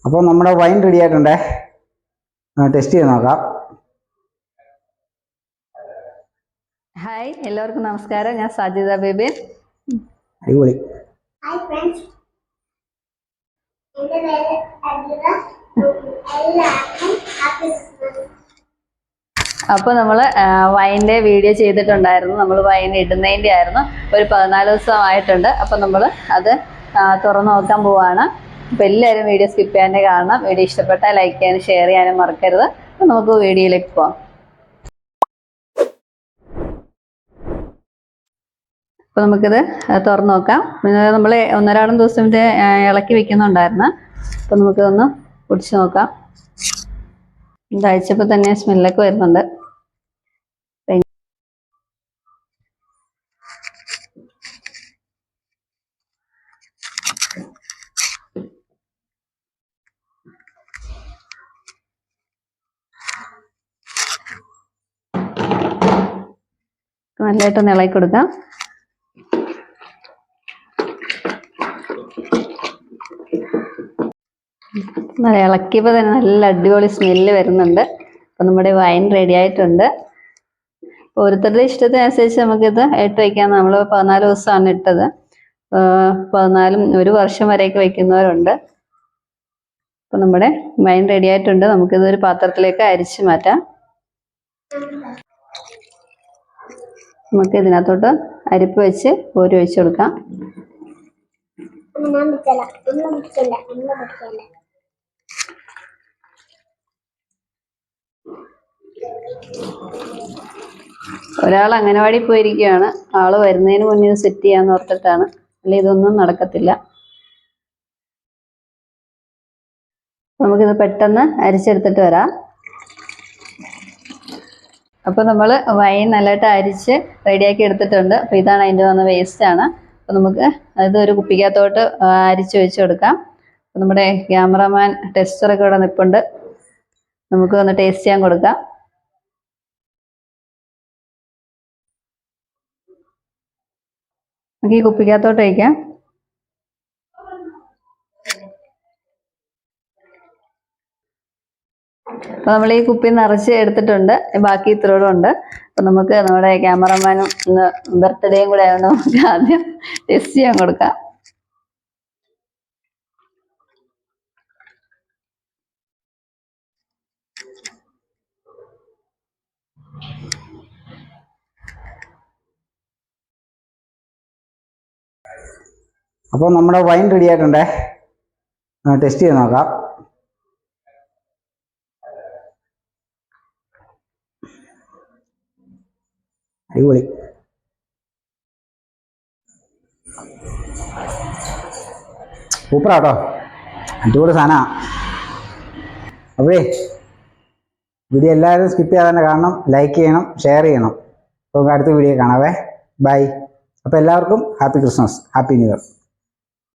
അപ്പോൾ നമ്മുടെ wine ready ആയിട്ടുണ്ടേ. Test ചെയ്ത് നോക്കാം. ഹായ്, എല്ലാവർക്കും നമസ്കാരം. ഞാൻ സജിത ബേബി. അടിപൊളി. ഹായ് ഫ്രണ്ട്സ്, എൻ്റെ പേര് അജിത. എല്ലാവർക്കും ഹാപ്പി ക്രിസ്മസ്. അപ്പോൾ നമ്മൾ വൈൻ്റെ വീഡിയോ ചെയ്തിട്ടുണ്ടായിരുന്നു. നമ്മൾ വൈൻ ഇടുന്നതിൻ്റെ ആയിരുന്നു. ഒരു 14 ദിവസം ആയിട്ടുണ്ട്. അപ്പോൾ നമ്മൾ അത് തുറന്ന് നോക്കാൻ പോവാണ്. അപ്പോൾ എല്ലാവരും വീഡിയോ സ്കിപ്പ് ചെയ്യാതെ കാണണം. വീഡിയോ ഇഷ്ടപ്പെട്ടാൽ ലൈക്ക് ചെയ്യാനും ഷെയർ ചെയ്യാനും മറക്കരുത്. അപ്പോൾ നമുക്ക് വീഡിയോയിലേക്ക് പോകാം. അപ്പോൾ നമുക്കിത് തുറന്ന് നോക്കാം. നമ്മൾ 1-2 ദിവസം ഇത് ഇളക്കി വെക്കുന്നുണ്ടായിരുന്നു. അപ്പോൾ നമുക്കിതൊന്ന് കുടിച്ച് നോക്കാം. ഇത് അഴിച്ചപ്പോൾ തന്നെ സ്മെല്ലൊക്കെ വരുന്നുണ്ട്. നല്ലതായിട്ടൊന്ന് ഇളക്കി കൊടുക്കാം. ഇളക്കിയപ്പോൾ തന്നെ നല്ല അടിപൊളി സ്മെല്ല് വരുന്നുണ്ട്. അപ്പോൾ നമ്മുടെ വൈൻ റെഡി ആയിട്ടുണ്ട്. ഓരോരുത്തരുടെ ഇഷ്ടത്തിനനുസരിച്ച് നമുക്കിത് ഇട്ട് വയ്ക്കാം. നമ്മൾ 14 ദിവസമാണ് ഇട്ടത്. 14 1 വർഷം വരെയൊക്കെ വയ്ക്കുന്നവരുണ്ട്. അപ്പോൾ നമ്മുടെ വൈൻ റെഡി ആയിട്ടുണ്ട്. നമുക്കിത് ഒരു പാത്രത്തിലേക്ക് അരിച്ച് മാറ്റാം. നമുക്ക് ഇതിനകത്തോട്ട് അരിപ്പ് വെച്ച് കോരി ഒഴിച്ചു കൊടുക്കാം. ഒരാൾ അംഗനവാടി പോയിരിക്കുകയാണ്. ആള് വരുന്നതിന് മുന്നേ സെറ്റ് ചെയ്യാന്ന് ഓർത്തിട്ടാണ്. അല്ല ഇതൊന്നും നടക്കത്തില്ല. നമുക്കിത് പെട്ടെന്ന് അരിച്ചെടുത്തിട്ട് വരാം. അപ്പോൾ നമ്മൾ വൈൻ നല്ലതായിട്ട് അരിച്ച് റെഡിയാക്കി എടുത്തിട്ടുണ്ട്. അപ്പോൾ ഇതാണ് അതിൻ്റെ വന്ന വേസ്റ്റാണ്. അപ്പോൾ നമുക്ക് ഇതൊരു കുപ്പിക്കകത്തോട്ട് അരിച്ച് വെച്ച് കൊടുക്കാം. അപ്പോൾ നമ്മുടെ ക്യാമറമാൻ ടെസ്റ്ററൊക്കെ ഇവിടെ നിൽപ്പുണ്ട്. നമുക്ക് ഒന്ന് ടേസ്റ്റ് ചെയ്യാൻ കൊടുക്കാം. നമുക്ക് ഈ കുപ്പിക്കകത്തോട്ട് വയ്ക്കാം. അപ്പോൾ നമ്മൾ ഈ കുപ്പി നിറച്ച് എടുത്തിട്ടുണ്ട്. ബാക്കി ഇത്രയോടും ഉണ്ട്. അപ്പോൾ നമുക്ക് നമ്മുടെ ക്യാമറമാനും ഇന്ന് ബർത്ത്ഡേയും കൂടെ ആയതുകൊണ്ട് നമുക്ക് ആദ്യം ടെസ്റ്റ് ചെയ്യാൻ കൊടുക്കാം. അപ്പോൾ നമ്മുടെ വൈൻ റെഡി ആയിട്ടുണ്ടേ. ടെസ്റ്റ് ചെയ്ത് നോക്കാം. അടിപൊളി. സൂപ്പറാട്ടോ, അടിപൊളി സാധനമാണ്. അപ്പോഴേ വീഡിയോ എല്ലാവരും സ്കിപ്പ് ചെയ്യാതെ തന്നെ കാണണം. ലൈക്ക് ചെയ്യണം, ഷെയർ ചെയ്യണം. അപ്പോൾ അടുത്ത വീഡിയോ കാണാവേ. ബൈ. അപ്പോൾ എല്ലാവർക്കും happy Christmas, happy new year.